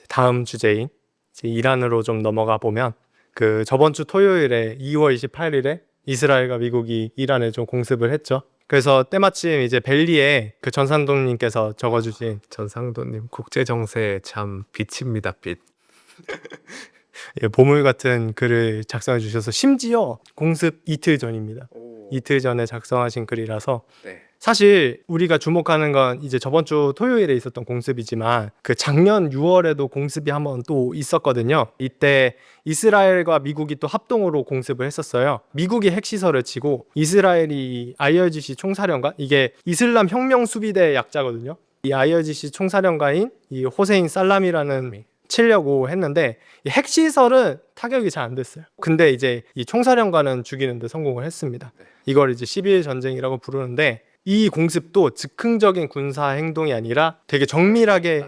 다음 주제인 이제 이란으로 좀 넘어가 보면 그 저번 주 토요일에 2월 28일에 이스라엘과 미국이 이란에 좀 공습을 했죠. 그래서 때마침 이제 벨리에 그 전상돈님께서 적어주신 전상도님 국제 정세에 참 빛입니다. 빛. 보물 같은 글을 작성해 주셔서 심지어 공습 이틀 전입니다. 이틀 전에 작성하신 글이라서 네. 사실 우리가 주목하는 건 이제 저번 주 토요일에 있었던 공습이지만 그 작년 6월에도 공습이 한번 또 있었거든요. 이때 이스라엘과 미국이 또 합동으로 공습을 했었어요. 미국이 핵시설을 치고 이스라엘이 IRGC 총사령관, 이게 이슬람 혁명 수비대 약자거든요. 이 IRGC 총사령관인 이 호세인 살람이라는 치려고 했는데 이 핵시설은 타격이 잘 안 됐어요. 근데 이제 이 총사령관은 죽이는데 성공을 했습니다. 이걸 이제 12일 전쟁이라고 부르는데 이 공습도 즉흥적인 군사 행동이 아니라 되게 정밀하게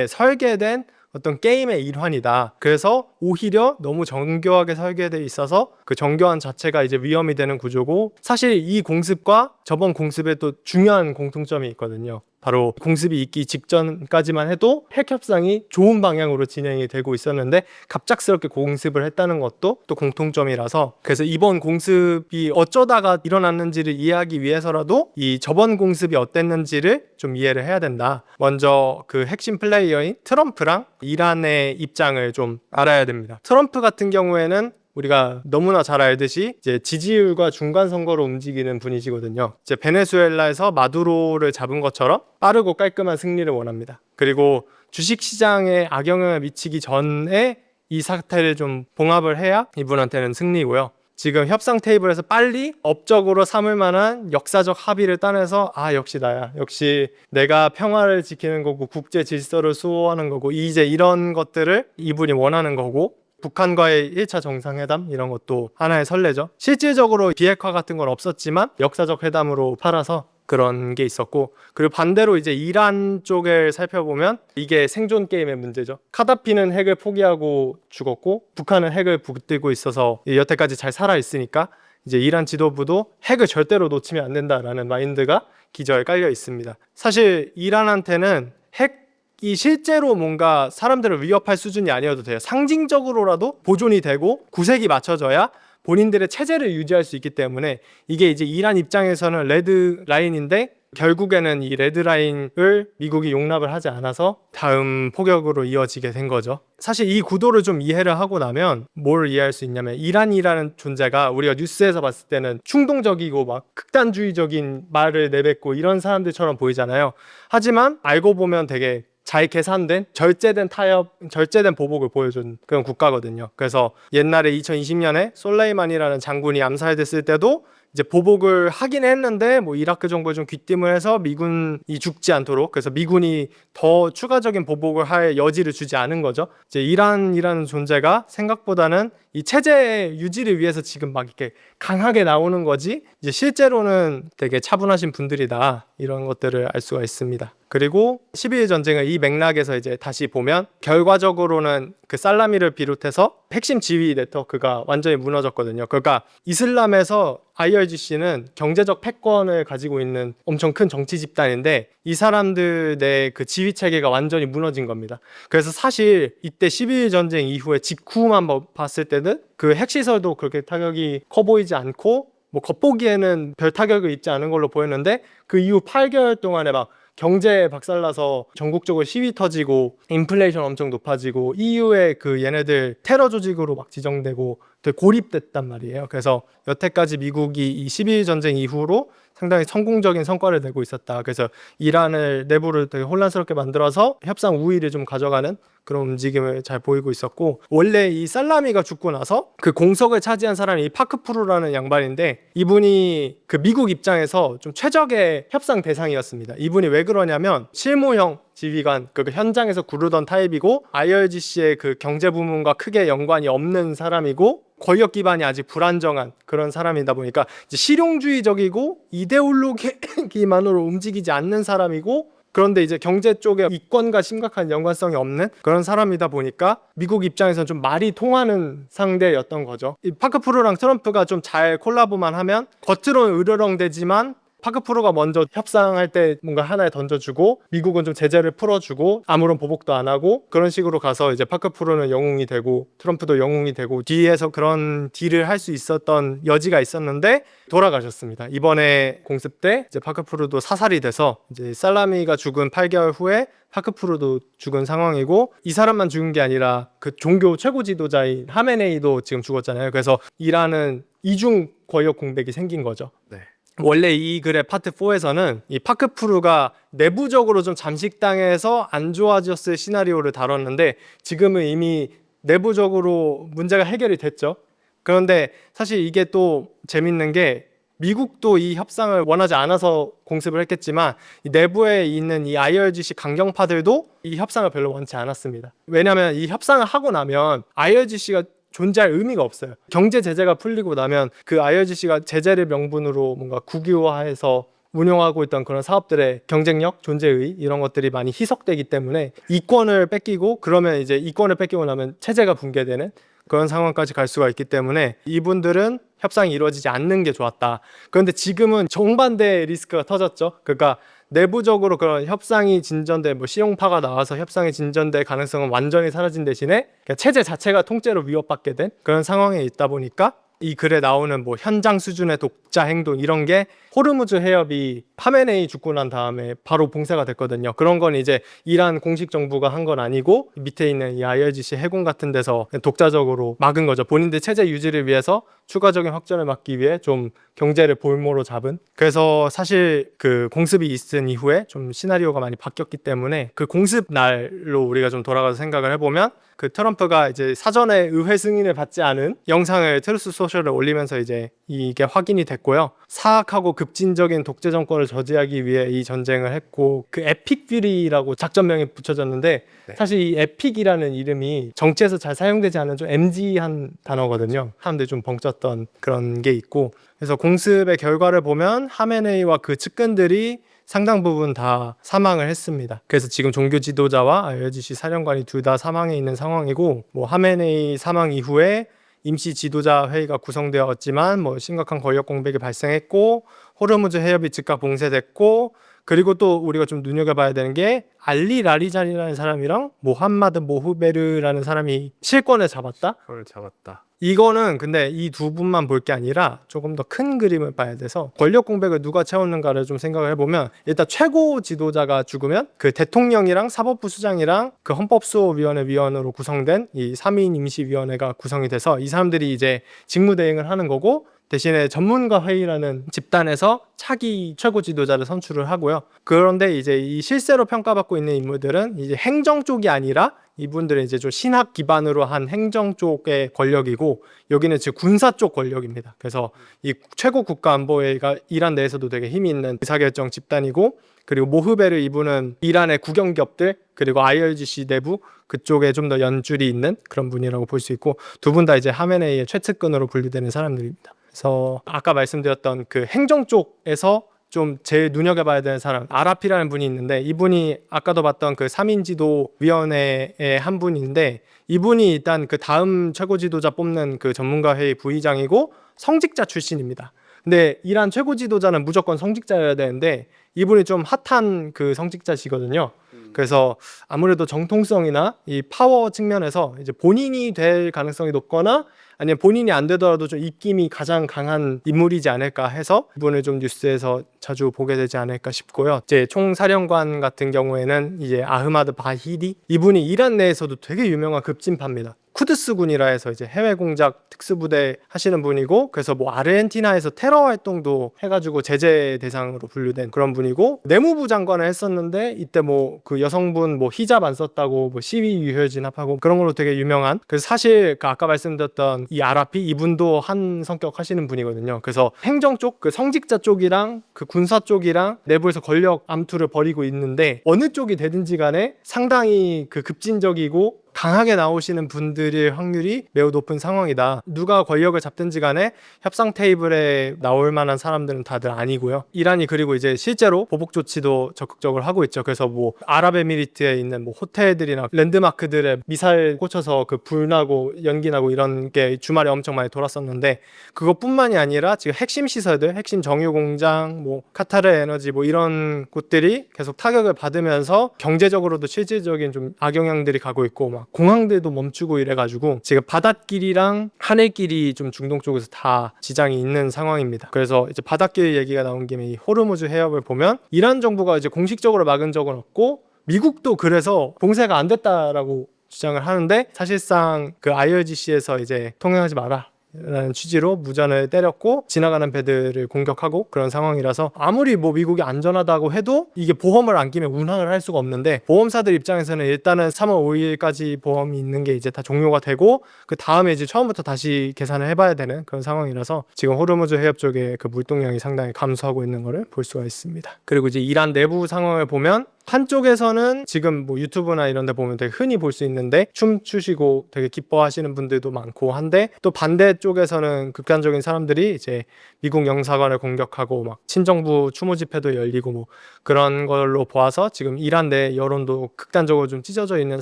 설계된 어떤 게임의 일환이다. 그래서 오히려 너무 정교하게 설계되어 있어서 그 정교한 자체가 이제 위험이 되는 구조고, 사실 이 공습과 저번 공습에 또 중요한 공통점이 있거든요. 바로 공습이 있기 직전까지만 해도 핵 협상이 좋은 방향으로 진행이 되고 있었는데 갑작스럽게 공습을 했다는 것도 또 공통점이라서, 그래서 이번 공습이 어쩌다가 일어났는지를 이해하기 위해서라도 이 저번 공습이 어땠는지를 좀 이해를 해야 된다. 먼저 그 핵심 플레이어인 트럼프랑 이란의 입장을 좀 알아야 됩니다. 트럼프 같은 경우에는 우리가 너무나 잘 알듯이 이제 지지율과 중간 선거로 움직이는 분이시거든요. 이제 베네수엘라에서 마두로를 잡은 것처럼 빠르고 깔끔한 승리를 원합니다. 그리고 주식 시장에 악영향을 미치기 전에 이 사태를 좀 봉합을 해야 이분한테는 승리고요. 지금 협상 테이블에서 빨리 업적으로 삼을 만한 역사적 합의를 따내서 역시 나야, 역시 내가 평화를 지키는 거고 국제 질서를 수호하는 거고, 이제 이런 것들을 이분이 원하는 거고, 북한과의 1차 정상회담 이런 것도 하나의 선례죠. 실질적으로 비핵화 같은 건 없었지만 역사적 회담으로 팔아서 그런 게 있었고, 그리고 반대로 이제 이란 쪽을 살펴보면 이게 생존 게임의 문제죠. 카다피는 핵을 포기하고 죽었고 북한은 핵을 붙들고 있어서 여태까지 잘 살아 있으니까 이제 이란 지도부도 핵을 절대로 놓치면 안 된다라는 마인드가 기저에 깔려 있습니다. 사실 이란한테는 핵이 실제로 뭔가 사람들을 위협할 수준이 아니어도 돼요. 상징적으로라도 보존이 되고 구색이 맞춰져야 본인들의 체제를 유지할 수 있기 때문에 이게 이제 이란 입장에서는 레드 라인인데, 결국에는 이 레드 라인을 미국이 용납을 하지 않아서 다음 포격으로 이어지게 된 거죠. 사실 이 구도를 좀 이해를 하고 나면 뭘 이해할 수 있냐면, 이란이라는 존재가 우리가 뉴스에서 봤을 때는 충동적이고 막 극단주의적인 말을 내뱉고 이런 사람들처럼 보이잖아요. 하지만 알고 보면 되게 잘 계산된 절제된 타협, 절제된 보복을 보여준 그런 국가거든요. 그래서 옛날에 2020년에 솔레이만이라는 장군이 암살됐을 때도 이제 보복을 하긴 했는데 뭐 이라크 정부에 좀 귀띔을 해서 미군이 죽지 않도록, 그래서 미군이 더 추가적인 보복을 할 여지를 주지 않은 거죠. 이제 이란이라는 존재가 생각보다는 이 체제 유지를 위해서 지금 막 이렇게 강하게 나오는 거지, 이제 실제로는 되게 차분하신 분들이다, 이런 것들을 알 수가 있습니다. 그리고 12일 전쟁을 이 맥락에서 이제 다시 보면 결과적으로는 그 살라미를 비롯해서 핵심 지휘 네트워크가 완전히 무너졌거든요. 그러니까 이슬람에서 IRGC는 경제적 패권을 가지고 있는 엄청 큰 정치 집단인데 이 사람들의 그 지휘 체계가 완전히 무너진 겁니다. 그래서 사실 이때 12일 전쟁 이후에 직후만 봤을 때는 그 핵시설도 그렇게 타격이 커 보이지 않고 뭐 겉보기에는 별 타격을 입지 않은 걸로 보였는데, 그 이후 8개월 동안에 막 경제 박살나서 전국적으로 시위 터지고 인플레이션 엄청 높아지고 EU에 그 얘네들 테러 조직으로 막 지정되고 되게 고립됐단 말이에요. 그래서 여태까지 미국이 이 12일 전쟁 이후로 상당히 성공적인 성과를 내고 있었다. 그래서 이란을 내부를 되게 혼란스럽게 만들어서 협상 우위를 좀 가져가는 그런 움직임을 잘 보이고 있었고, 원래 이 살라미가 죽고 나서 그 공석을 차지한 사람이 이 파크푸르라는 양반인데, 이분이 그 미국 입장에서 좀 최적의 협상 대상이었습니다. 이분이 왜 그러냐면 실무형 지휘관, 그 현장에서 구르던 타입이고 IRGC의 그 경제 부문과 크게 연관이 없는 사람이고 권력 기반이 아직 불안정한 그런 사람이다 보니까 이제 실용주의적이고 이데올로기만으로 움직이지 않는 사람이고, 그런데 이제 경제 쪽에 이권과 심각한 연관성이 없는 그런 사람이다 보니까 미국 입장에서는 좀 말이 통하는 상대였던 거죠. 이 파크푸르랑 트럼프가 좀 잘 콜라보만 하면 겉으로는 으르렁대지만 파크프루가 먼저 협상할 때 뭔가 하나에 던져주고 미국은 좀 제재를 풀어주고 아무런 보복도 안 하고 그런 식으로 가서 이제 파크프루는 영웅이 되고 트럼프도 영웅이 되고 뒤에서 그런 딜을 할 수 있었던 여지가 있었는데 돌아가셨습니다. 이번에 공습 때 이제 파크프루도 사살이 돼서 이제 살라미가 죽은 8개월 후에 파크프루도 죽은 상황이고 이 사람만 죽은 게 아니라 그 종교 최고 지도자인 하메네이도 지금 죽었잖아요. 그래서 이란은 이중 권력 공백이 생긴 거죠. 네. 원래 이 글의 파트 4에서는 이 파크프루가 내부적으로 좀 잠식당해서 안 좋아졌을 시나리오를 다뤘는데 지금은 이미 내부적으로 문제가 해결이 됐죠. 그런데 사실 이게 또 재밌는 게 미국도 이 협상을 원하지 않아서 공습을 했겠지만 이 내부에 있는 이 IRGC 강경파들도 이 협상을 별로 원치 않았습니다. 왜냐하면 이 협상을 하고 나면 IRGC가 존재할 의미가 없어요. 경제 제재가 풀리고 나면 그 IRGC가 제재를 명분으로 뭔가 국유화해서 운영하고 있던 그런 사업들의 경쟁력, 존재의 이런 것들이 많이 희석되기 때문에 이권을 뺏기고 그러면 이제 이권을 뺏기고 나면 체제가 붕괴되는 그런 상황까지 갈 수가 있기 때문에 이분들은 협상이 이루어지지 않는 게 좋았다. 그런데 지금은 정반대의 리스크가 터졌죠. 그러니까 내부적으로 그런 협상이 진전돼 뭐 시용파가 나와서 협상이 진전될 가능성은 완전히 사라진 대신에 그러니까 체제 자체가 통째로 위협받게 된 그런 상황에 있다 보니까 이 글에 나오는 뭐 현장 수준의 독자 행동 이런 게 호르무즈 해협이 하메네이 죽고 난 다음에 바로 봉쇄가 됐거든요. 그런 건 이제 이란 공식 정부가 한 건 아니고 밑에 있는 이 IRGC 해군 같은 데서 독자적으로 막은 거죠. 본인들 체제 유지를 위해서 추가적인 확전을 막기 위해 좀 경제를 볼모로 잡은. 그래서 사실 그 공습이 있은 이후에 좀 시나리오가 많이 바뀌었기 때문에 그 공습 날로 우리가 좀 돌아가서 생각을 해보면 그 트럼프가 이제 사전에 의회 승인을 받지 않은 영상을 트루스 소셜에 올리면서 이제 이게 확인이 됐고요. 사악하고 급진적인 독재 정권을 저지하기 위해 이 전쟁을 했고 그 에픽 뷰리라고 작전명이 붙여졌는데 네. 사실 이 에픽이라는 이름이 정치에서 잘 사용되지 않은 좀 MG한 단어거든요. 사람들이 좀 벙쪘던 그런 게 있고 그래서 공습의 결과를 보면 하메네이와 그 측근들이 상당 부분 다 사망을 했습니다. 그래서 지금 종교 지도자와 IRGC 사령관이 둘 다 사망해 있는 상황이고 뭐 하메네이 사망 이후에 임시 지도자 회의가 구성되었지만 뭐 심각한 권력 공백이 발생했고 호르무즈 해협이 즉각 봉쇄됐고 그리고 또 우리가 좀 눈여겨봐야 되는 게 알리 라리잔이라는 사람이랑 모함마드 모흐베르라는 사람이 실권을 잡았다? 그걸 잡았다. 이거는 근데 이 두 분만 볼 게 아니라 조금 더 큰 그림을 봐야 돼서 권력 공백을 누가 채웠는가를 좀 생각을 해보면 일단 최고 지도자가 죽으면 그 대통령이랑 사법부 수장이랑 그 헌법수호위원회 위원으로 구성된 이 3인 임시위원회가 구성이 돼서 이 사람들이 이제 직무대행을 하는 거고 대신에 전문가 회의라는 집단에서 차기 최고 지도자를 선출을 하고요. 그런데 이제 이 실세로 평가받고 있는 인물들은 이제 행정 쪽이 아니라 이분들은 이제 좀 신학 기반으로 한 행정 쪽의 권력이고 여기는 즉 군사 쪽 권력입니다. 그래서 이 최고 국가안보회의가 이란 내에서도 되게 힘이 있는 의사결정 집단이고 그리고 모흐베르 이분은 이란의 국영기업들 그리고 IRGC 내부 그쪽에 좀 더 연줄이 있는 그런 분이라고 볼 수 있고 두 분 다 이제 하메네이의 최측근으로 분류되는 사람들입니다. 그래서 아까 말씀드렸던 그 행정 쪽에서 좀 제일 눈여겨봐야 되는 사람 아라피라는 분이 있는데 이분이 아까도 봤던 그 3인 지도 위원회의 한 분인데 이분이 일단 그 다음 최고 지도자 뽑는 그 전문가 회의 부의장이고 성직자 출신입니다. 근데 이란 최고 지도자는 무조건 성직자여야 되는데 이분이 좀 핫한 그 성직자시거든요. 그래서 아무래도 정통성이나 이 파워 측면에서 이제 본인이 될 가능성이 높거나 아니면 본인이 안 되더라도 좀 입김이 가장 강한 인물이지 않을까 해서 이분을 좀 뉴스에서 자주 보게 되지 않을까 싶고요. 이제 총사령관 같은 경우에는 이제 아흐마드 바히리 이분이 이란 내에서도 되게 유명한 급진파입니다. 쿠드스군이라 해서 이제 해외 공작 특수부대 하시는 분이고 그래서 뭐 아르헨티나에서 테러 활동도 해가지고 제재 대상으로 분류된 그런 분이고 내무부 장관을 했었는데 이때 뭐 그 여성분 뭐 히잡 안 썼다고 뭐 시위 유혈 진압하고 그런 걸로 되게 유명한 그래서 사실 그 아까 말씀드렸던 이 아라피 이분도 한 성격 하시는 분이거든요. 그래서 행정 쪽 그 성직자 쪽이랑 그 군사 쪽이랑 내부에서 권력 암투를 벌이고 있는데 어느 쪽이 되든지 간에 상당히 그 급진적이고 강하게 나오시는 분들의 확률이 매우 높은 상황이다. 누가 권력을 잡든지 간에 협상 테이블에 나올 만한 사람들은 다들 아니고요. 이란이 그리고 이제 실제로 보복 조치도 적극적으로 하고 있죠. 그래서 뭐 아랍에미리트에 있는 뭐 호텔들이나 랜드마크들에 미사일 꽂혀서 그 불나고 연기 나고 이런 게 주말에 엄청 많이 돌았었는데, 그것뿐만이 아니라 지금 핵심 시설들, 핵심 정유 공장, 뭐 카타르 에너지 뭐 이런 곳들이 계속 타격을 받으면서 경제적으로도 실질적인 좀 악영향들이 가고 있고, 막 공항들도 멈추고 이래가지고 지금 바닷길이랑 하늘길이 좀 중동 쪽에서 다 지장이 있는 상황입니다. 그래서 이제 바닷길 얘기가 나온 김에 이 호르무즈 해협을 보면 이란 정부가 이제 공식적으로 막은 적은 없고, 미국도 그래서 봉쇄가 안 됐다라고 주장을 하는데, 사실상 그 IRGC에서 이제 통행하지 마라 라는 취지로 무전을 때렸고 지나가는 배들을 공격하고 그런 상황이라서, 아무리 뭐 미국이 안전하다고 해도 이게 보험을 안 끼면 운항을 할 수가 없는데, 보험사들 입장에서는 일단은 3월 5일까지 보험이 있는 게 이제 다 종료가 되고 그 다음에 이제 처음부터 다시 계산을 해봐야 되는 그런 상황이라서 지금 호르무즈 해협 쪽에 그 물동량이 상당히 감소하고 있는 거를 볼 수가 있습니다. 그리고 이제 이란 내부 상황을 보면, 한쪽에서는 지금 뭐 유튜브나 이런 데 보면 되게 흔히 볼 수 있는데 춤추시고 되게 기뻐하시는 분들도 많고 한데, 또 반대쪽에서는 극단적인 사람들이 이제 미국 영사관을 공격하고 막 친정부 추모 집회도 열리고 뭐 그런 걸로 보아서 지금 이란 내 여론도 극단적으로 좀 찢어져 있는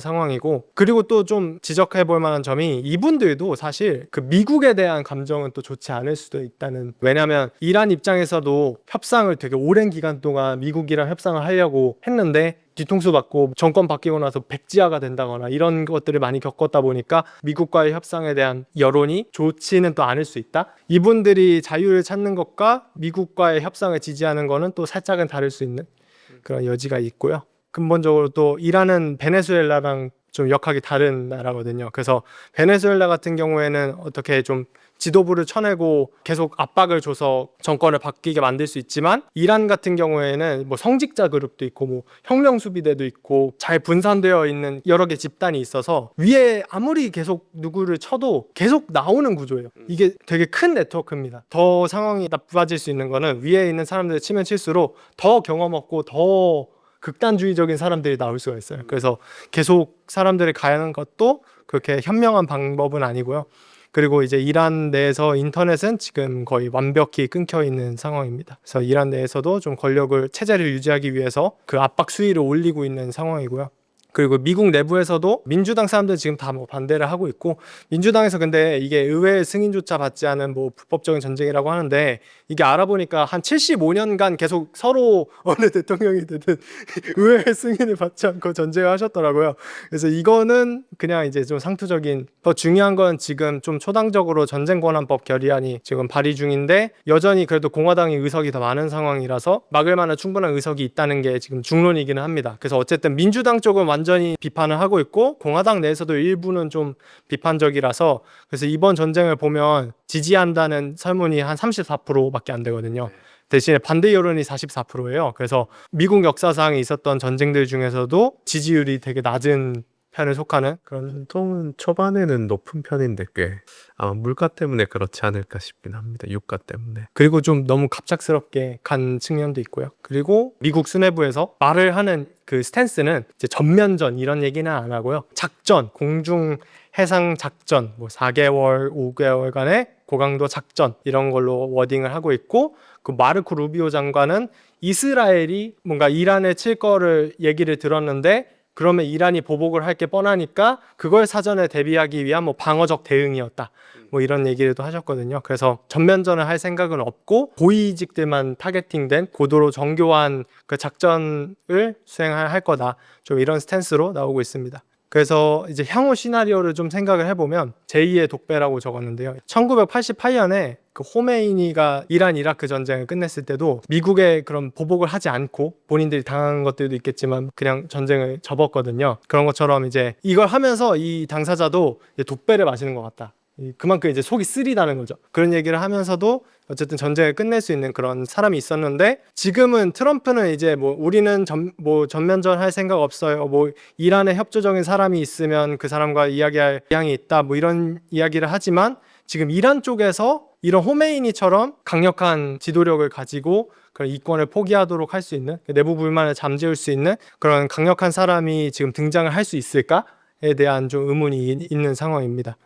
상황이고, 그리고 또 좀 지적해 볼 만한 점이, 이분들도 사실 그 미국에 대한 감정은 또 좋지 않을 수도 있다는, 왜냐면 이란 입장에서도 협상을 되게 오랜 기간 동안 미국이랑 협상을 하려고 했는데 뒤통수 받고 정권 바뀌고 나서 백지화가 된다거나 이런 것들을 많이 겪었다 보니까 미국과의 협상에 대한 여론이 좋지는 또 않을 수 있다. 이분들이 자유를 찾는 것과 미국과의 협상을 지지하는 거는 또 살짝은 다를 수 있는 그런 여지가 있고요. 근본적으로 또 이란은 베네수엘라랑 좀 역학이 다른 나라거든요. 그래서 베네수엘라 같은 경우에는 어떻게 좀 지도부를 쳐내고 계속 압박을 줘서 정권을 바뀌게 만들 수 있지만, 이란 같은 경우에는 뭐 성직자 그룹도 있고 뭐 혁명 수비대도 있고 잘 분산되어 있는 여러 개 집단이 있어서 위에 아무리 계속 누구를 쳐도 계속 나오는 구조예요. 이게 되게 큰 네트워크입니다. 더 상황이 나빠질 수 있는 거는 위에 있는 사람들을 치면 칠수록 더 경험 없고 더 극단주의적인 사람들이 나올 수가 있어요. 그래서 계속 사람들이 가는 것도 그렇게 현명한 방법은 아니고요. 그리고 이제 이란 내에서 인터넷은 지금 거의 완벽히 끊겨 있는 상황입니다. 그래서 이란 내에서도 좀 권력을, 체제를 유지하기 위해서 그 압박 수위를 올리고 있는 상황이고요. 그리고 미국 내부에서도 민주당 사람들 지금 다 뭐 반대를 하고 있고, 민주당에서 근데 이게 의회 승인조차 받지 않은 뭐 불법적인 전쟁이라고 하는데, 이게 알아보니까 한 75년간 계속 서로 어느 대통령이 되든 의회 승인을 받지 않고 전쟁을 하셨더라고요. 그래서 이거는 그냥 이제 좀 상투적인, 더 중요한 건 지금 좀 초당적으로 전쟁권한법 결의안이 지금 발의 중인데, 여전히 그래도 공화당이 의석이 더 많은 상황이라서 막을 만한 충분한 의석이 있다는 게 지금 중론이기는 합니다. 그래서 어쨌든 민주당 쪽은 완전히 비판을 하고 있고 공화당 내에서도 일부는 좀 비판적이라서, 그래서 이번 전쟁을 보면 지지한다는 설문이 한 34%밖에 안 되거든요. 대신에 반대 여론이 44%예요. 그래서 미국 역사상에 있었던 전쟁들 중에서도 지지율이 되게 낮은 편에 속하는 그런. 전통은 초반에는 높은 편인데 꽤 아마 물가 때문에 그렇지 않을까 싶긴 합니다. 유가 때문에. 그리고 좀 너무 갑작스럽게 간 측면도 있고요. 그리고 미국 수뇌부에서 말을 하는 그 스탠스는 이제 전면전 이런 얘기는 안 하고요. 작전, 공중 해상 작전, 뭐 4개월, 5개월간의 고강도 작전 이런 걸로 워딩을 하고 있고, 그 마르코 루비오 장관은 이스라엘이 뭔가 이란에 칠 거를 얘기를 들었는데, 그러면 이란이 보복을 할 게 뻔하니까 그걸 사전에 대비하기 위한 뭐 방어적 대응이었다, 뭐 이런 얘기를 또 하셨거든요. 그래서 전면전을 할 생각은 없고 고위직들만 타겟팅된 고도로 정교한 그 작전을 수행할 거다, 좀 이런 스탠스로 나오고 있습니다. 그래서 이제 향후 시나리오를 좀 생각을 해보면, 제2의 독배라고 적었는데요. 1988년에 그 호메이니가 이란 이라크 전쟁을 끝냈을 때도 미국의 그런 보복을 하지 않고, 본인들이 당한 것들도 있겠지만 그냥 전쟁을 접었거든요. 그런 것처럼 이제 이걸 하면서 이 당사자도 이제 독배를 마시는 것 같다, 그만큼 이제 속이 쓰리다는 거죠. 그런 얘기를 하면서도 어쨌든 전쟁을 끝낼 수 있는 그런 사람이 있었는데, 지금은 트럼프는 이제 뭐 우리는 전면전 할 생각 없어요, 뭐 이란에 협조적인 사람이 있으면 그 사람과 이야기할 의향이 있다, 뭐 이런 이야기를 하지만, 지금 이란 쪽에서 이런 호메이니처럼 강력한 지도력을 가지고 그런 이권을 포기하도록 할 수 있는, 내부 불만을 잠재울 수 있는 그런 강력한 사람이 지금 등장을 할 수 있을까? 대한 좀 의문이 있는 상황입니다.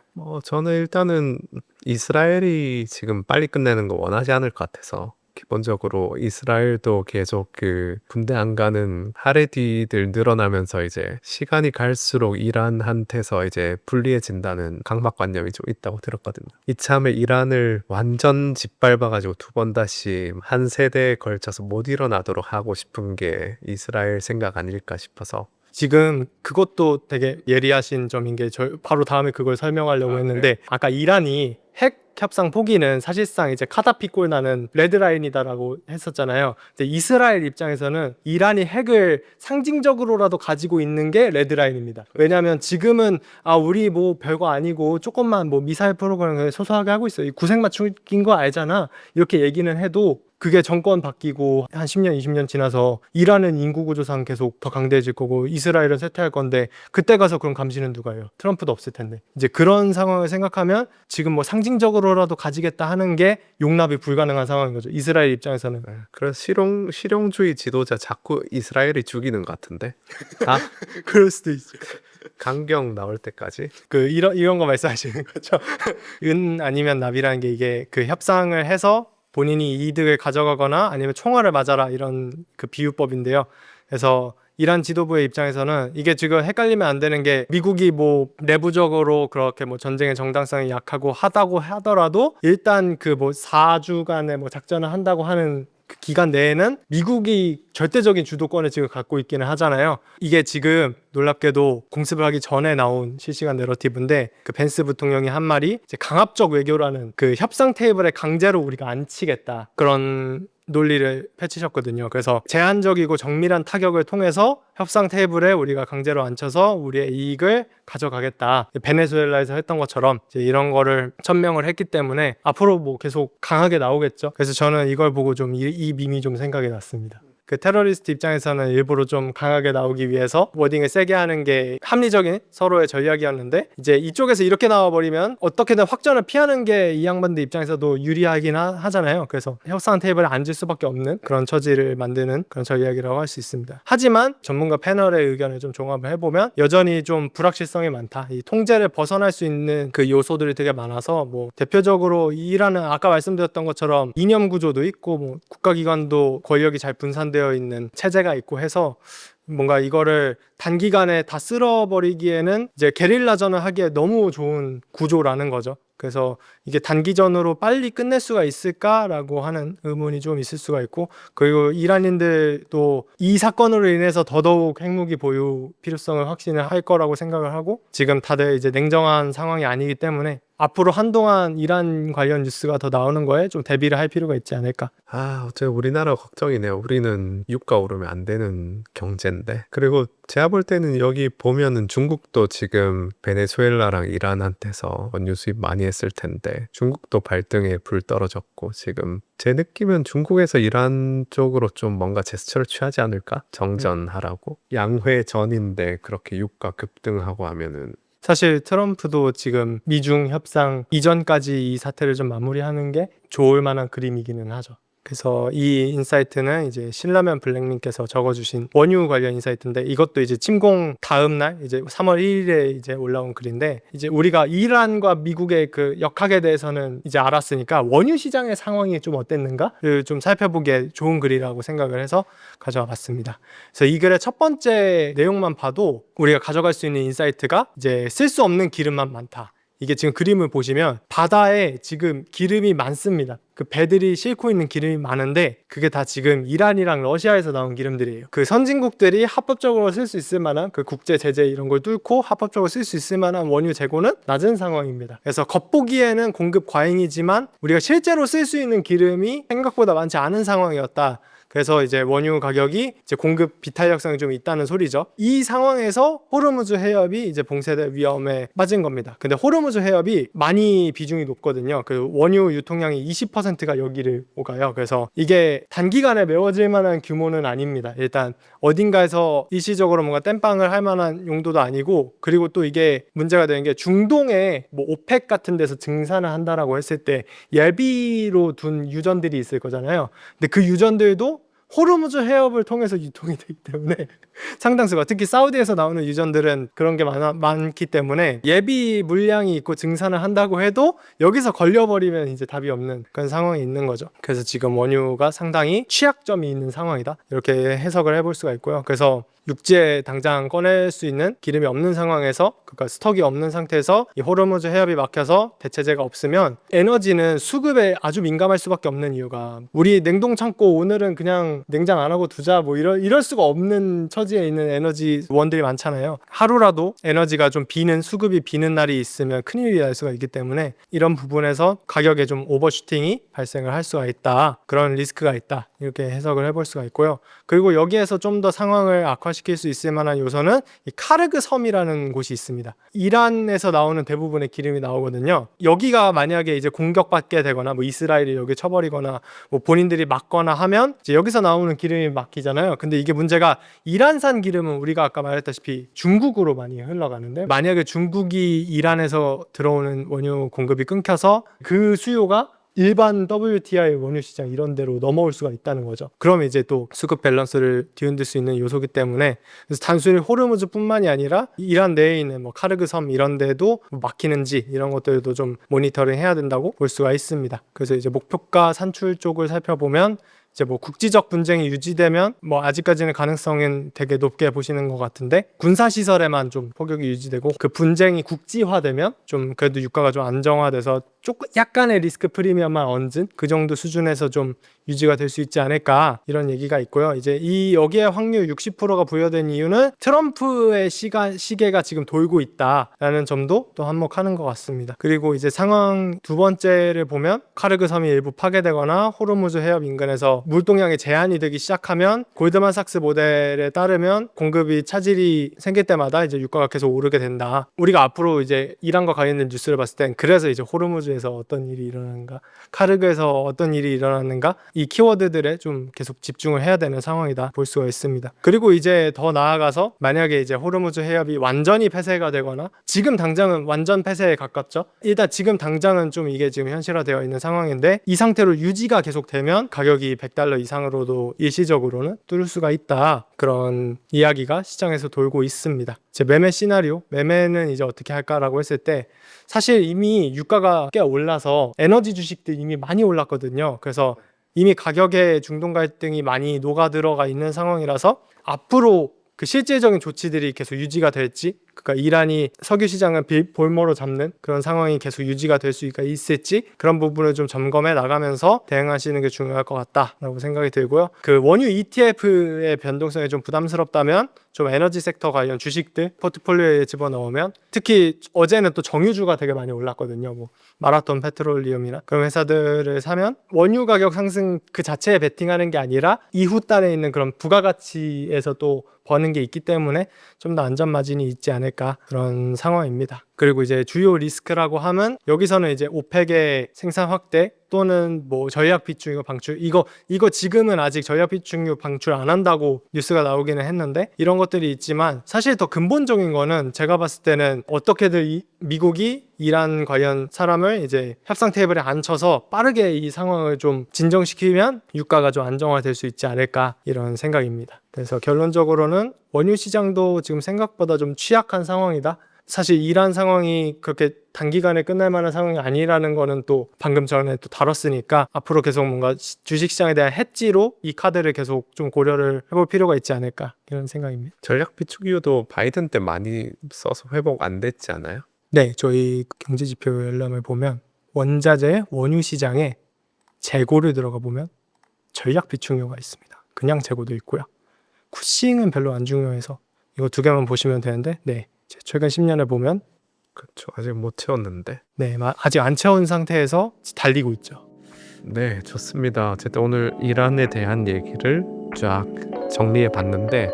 저는 일단은 이스라엘이 지금 빨리 끝내는 거 원하지 않을 것 같아서 기본적으로 이스라엘도 계속 그 군대 안 가는 하레디들 늘어나면서 이제 시간이 갈수록 이란한테서 이제 불리해진다는 강박관념이 좀 있다고 들었거든요. 이참에 이란을 완전 짓밟아가지고 두 번 다시 한 세대에 걸쳐서 못 일어나도록 하고 싶은 게 이스라엘 생각 아닐까 싶어서. 지금 그것도 되게 예리하신 점인 게 저 바로 다음에 그걸 설명하려고 했는데 아까 이란이 핵 협상 포기는 사실상 이제 카다피 꼴 나는 레드라인이다라고 했었잖아요. 근데 이스라엘 입장에서는 이란이 핵을 상징적으로라도 가지고 있는 게 레드라인입니다. 왜냐하면 지금은 우리 뭐 별거 아니고 조금만 뭐 미사일 프로그램을 소소하게 하고 있어요. 이 구색 맞추기인 거 알잖아. 이렇게 얘기는 해도 그게 정권 바뀌고 한 10년, 20년 지나서 이란은 인구 구조상 계속 더 강대해질 거고 이스라엘은 쇠퇴할 건데 그때 가서 그럼 감시는 누가 해요? 트럼프도 없을 텐데. 이제 그런 상황을 생각하면 지금 뭐 상징적으로라도 가지겠다 하는 게 용납이 불가능한 상황인 거죠. 이스라엘 입장에서는. 그래서 실용주의 지도자 자꾸 이스라엘이 죽이는 것 같은데. 다 그럴 수도 있죠. 강경 나올 때까지. 이런 거 말씀하시는 거죠. 은 아니면 납이라는 게 이게 그 협상을 해서 본인이 이득을 가져가거나 아니면 총알을 맞아라 이런 그 비유법인데요. 그래서 이란 지도부의 입장에서는 이게 지금 헷갈리면 안 되는 게 미국이 뭐 내부적으로 그렇게 뭐 전쟁의 정당성이 약하고 하다고 하더라도 일단 그 뭐 4주간의 뭐 작전을 한다고 하는 그 기간 내에는 미국이 절대적인 주도권을 지금 갖고 있기는 하잖아요. 이게 지금 놀랍게도 공습을 하기 전에 나온 실시간 내러티브인데 그 벤스 부통령이 한 말이 이제 강압적 외교라는 그 협상 테이블에 강제로 우리가 앉히겠다 그런 논리를 펼치셨거든요. 그래서 제한적이고 정밀한 타격을 통해서 협상 테이블에 우리가 강제로 앉혀서 우리의 이익을 가져가겠다. 베네수엘라에서 했던 것처럼 이제 이런 거를 천명을 했기 때문에 앞으로 뭐 계속 강하게 나오겠죠. 그래서 저는 이걸 보고 좀 이 밈이 좀 생각이 났습니다. 그 테러리스트 입장에서는 일부러 좀 강하게 나오기 위해서 워딩을 세게 하는 게 합리적인 서로의 전략이었는데 이제 이쪽에서 이렇게 나와버리면 어떻게든 확전을 피하는 게 이 양반들 입장에서도 유리하긴 하잖아요. 그래서 협상 테이블에 앉을 수밖에 없는 그런 처지를 만드는 그런 전략이라고 할 수 있습니다. 하지만 전문가 패널의 의견을 좀 종합을 해보면 여전히 좀 불확실성이 많다. 이 통제를 벗어날 수 있는 그 요소들이 되게 많아서 뭐 대표적으로 이란은 아까 말씀드렸던 것처럼 이념 구조도 있고 뭐 국가기관도 권력이 잘 분산되어 있는 체제가 있고 해서 뭔가 이거를 단기간에 다 쓸어버리기에는 이제 게릴라전을 하기에 너무 좋은 구조라는 거죠. 그래서 이게 단기전으로 빨리 끝낼 수가 있을까라고 하는 의문이 좀 있을 수가 있고, 그리고 이란인들도 이 사건으로 인해서 더더욱 핵무기 보유 필요성을 확신을 할 거라고 생각을 하고, 지금 다들 이제 냉정한 상황이 아니기 때문에 앞으로 한동안 이란 관련 뉴스가 더 나오는 거에 좀 대비를 할 필요가 있지 않을까. 어째 우리나라 걱정이네요. 우리는 유가 오르면 안 되는 경제인데. 그리고 제가 볼 때는 여기 보면은 중국도 지금 베네수엘라랑 이란한테서 원유 수입 많이 했을 텐데 중국도 발등에 불 떨어졌고, 지금 제 느낌은 중국에서 이란 쪽으로 좀 뭔가 제스처를 취하지 않을까? 정전하라고. 양회 전인데 그렇게 유가 급등하고 하면은. 사실 트럼프도 지금 미중 협상 이전까지 이 사태를 좀 마무리하는 게 좋을 만한 그림이기는 하죠. 그래서 이 인사이트는 이제 신라면 블랙님께서 적어주신 원유 관련 인사이트인데, 이것도 이제 침공 다음 날 이제 3월 1일에 이제 올라온 글인데, 이제 우리가 이란과 미국의 그 역학에 대해서는 이제 알았으니까 원유 시장의 상황이 좀 어땠는가를 좀 살펴보기에 좋은 글이라고 생각을 해서 가져와 봤습니다. 그래서 이 글의 첫 번째 내용만 봐도 우리가 가져갈 수 있는 인사이트가 이제 쓸 수 없는 기름만 많다. 이게 지금 그림을 보시면 바다에 지금 기름이 많습니다. 그 배들이 싣고 있는 기름이 많은데 그게 다 지금 이란이랑 러시아에서 나온 기름들이에요. 그 선진국들이 합법적으로 쓸 수 있을 만한 그 국제 제재 이런 걸 뚫고 합법적으로 쓸 수 있을 만한 원유 재고는 낮은 상황입니다. 그래서 겉보기에는 공급 과잉이지만 우리가 실제로 쓸 수 있는 기름이 생각보다 많지 않은 상황이었다. 그래서 이제 원유 가격이 이제 공급 비탄력성이 좀 있다는 소리죠. 이 상황에서 호르무즈 해협이 이제 봉쇄될 위험에 빠진 겁니다. 근데 호르무즈 해협이 많이 비중이 높거든요. 그 원유 유통량이 20%가 여기를 오가요. 그래서 이게 단기간에 메워질 만한 규모는 아닙니다. 일단 어딘가에서 일시적으로 뭔가 땜빵을 할 만한 용도도 아니고, 그리고 또 이게 문제가 되는 게 중동에 뭐 오펙 같은 데서 증산을 한다라고 했을 때 예비로 둔 유전들이 있을 거잖아요. 근데 그 유전들도 호르무즈 해협을 통해서 유통이 되기 때문에 상당수가, 특히 사우디에서 나오는 유전들은 그런 게 많기 때문에 예비 물량이 있고 증산을 한다고 해도 여기서 걸려버리면 이제 답이 없는 그런 상황이 있는 거죠. 그래서 지금 원유가 상당히 취약점이 있는 상황이다, 이렇게 해석을 해볼 수가 있고요. 그래서 육지에 당장 꺼낼 수 있는 기름이 없는 상황에서, 그러니까 스톡이 없는 상태에서 이 호르무즈 해협이 막혀서 대체제가 없으면 에너지는 수급에 아주 민감할 수밖에 없는 이유가, 우리 냉동 창고 오늘은 그냥 냉장 안 하고 두자 뭐 이럴 수가 없는 처지에 있는 에너지원들이 많잖아요. 하루라도 에너지가 좀 비는, 수급이 비는 날이 있으면 큰일이 날 수가 있기 때문에 이런 부분에서 가격에 좀 오버슈팅이 발생을 할 수가 있다, 그런 리스크가 있다, 이렇게 해석을 해볼 수가 있고요. 그리고 여기에서 좀 더 상황을 악화시킬 수 있을 만한 요소는 이 카르그 섬이라는 곳이 있습니다. 이란에서 나오는 대부분의 기름이 나오거든요. 여기가 만약에 이제 공격받게 되거나 뭐 이스라엘이 여기 쳐버리거나 뭐 본인들이 막거나 하면 이제 여기서 나오는 기름이 막히잖아요. 근데 이게 문제가, 이란산 기름은 우리가 아까 말했다시피 중국으로 많이 흘러가는데, 만약에 중국이 이란에서 들어오는 원유 공급이 끊겨서 그 수요가 일반 WTI 원유 시장 이런 데로 넘어올 수가 있다는 거죠. 그러면 이제 또 수급 밸런스를 뒤흔들 수 있는 요소기 때문에, 그래서 단순히 호르무즈뿐만이 아니라 이란 내에 있는 뭐 카르그 섬 이런 데도 막히는지 이런 것들도 좀 모니터링 해야 된다고 볼 수가 있습니다. 그래서 이제 목표가 산출 쪽을 살펴보면, 이제 뭐 국지적 분쟁이 유지되면 뭐 아직까지는 가능성은 되게 높게 보시는 것 같은데, 군사 시설에만 좀 포격이 유지되고 그 분쟁이 국지화되면 좀 그래도 유가가 좀 안정화돼서 조금 약간의 리스크 프리미엄만 얹은 그 정도 수준에서 좀 유지가 될 수 있지 않을까, 이런 얘기가 있고요. 이제 이 여기에 확률 60%가 부여된 이유는 트럼프의 시계가 지금 돌고 있다라는 점도 또 한몫하는 것 같습니다. 그리고 이제 상황 두 번째를 보면, 카르그 섬이 일부 파괴되거나 호르무즈 해협 인근에서 물동량이 제한이 되기 시작하면, 골드만삭스 모델에 따르면 공급이 차질이 생길 때마다 이제 유가가 계속 오르게 된다. 우리가 앞으로 이제 이란과 관련된 뉴스를 봤을 땐 그래서 이제 호르무즈에서 어떤 일이 일어나는가, 카르그에서 어떤 일이 일어나는가, 이 키워드들에 좀 계속 집중을 해야 되는 상황이다 볼 수가 있습니다. 그리고 이제 더 나아가서 만약에 이제 호르무즈 해협이 완전히 폐쇄가 되거나, 지금 당장은 완전 폐쇄에 가깝죠. 일단 지금 당장은 좀 이게 지금 현실화되어 있는 상황인데, 이 상태로 유지가 계속되면 가격이 $100 이상으로도 일시적으로는 뚫을 수가 있다, 그런 이야기가 시장에서 돌고 있습니다. 제 매매 시나리오, 매매는 이제 어떻게 할까라고 했을 때, 사실 이미 유가가 꽤 올라서 에너지 주식들 이미 많이 올랐거든요. 그래서 이미 가격에 중동 갈등이 많이 녹아 들어가 있는 상황이라서 앞으로 그 실질적인 조치들이 계속 유지가 될지, 그러니까 이란이 석유 시장을 볼모로 잡는 그런 상황이 계속 유지가 될 수 있을지, 그런 부분을 좀 점검해 나가면서 대응하시는 게 중요할 것 같다라고 생각이 들고요. 그 원유 ETF의 변동성이 좀 부담스럽다면 좀 에너지 섹터 관련 주식들 포트폴리오에 집어넣으면, 특히 어제는 또 정유주가 되게 많이 올랐거든요. 뭐 마라톤 페트롤리움이나 그런 회사들을 사면 원유 가격 상승 그 자체에 베팅하는 게 아니라 이후 달에 있는 그런 부가가치에서 또 버는 게 있기 때문에 좀 더 안전 마진이 있지 않을까, 그런 상황입니다. 그리고 이제 주요 리스크라고 하면, 여기서는 이제 오펙의 생산 확대 또는 뭐 전략 비축유 방출, 이거 지금은 아직 전략 비축유 방출 안 한다고 뉴스가 나오기는 했는데, 이런 것들이 있지만 사실 더 근본적인 거는 제가 봤을 때는 어떻게든 미국이 이란 관련 사람을 이제 협상 테이블에 앉혀서 빠르게 이 상황을 좀 진정시키면 유가가 좀 안정화될 수 있지 않을까, 이런 생각입니다. 그래서 결론적으로는 원유 시장도 지금 생각보다 좀 취약한 상황이다. 사실 이란 상황이 그렇게 단기간에 끝날 만한 상황이 아니라는 거는 또 방금 전에 또 다뤘으니까, 앞으로 계속 뭔가 주식시장에 대한 해지로 이 카드를 계속 좀 고려를 해볼 필요가 있지 않을까, 이런 생각입니다. 전략 비축유도 바이든 때 많이 써서 회복 안 됐지 않아요? 네, 저희 경제지표 열람을 보면 원자재 원유 시장에 재고를 들어가 보면 전략 비축유가 있습니다. 그냥 재고도 있고요. 쿠싱은 별로 안 중요해서 이거 두 개만 보시면 되는데, 네, 최근 10년을 보면 그렇죠. 아직 못 채웠는데. 네, 아직 안 채운 상태에서 달리고 있죠. 네, 좋습니다. 어쨌든 오늘 이란에 대한 얘기를 쫙 정리해 봤는데,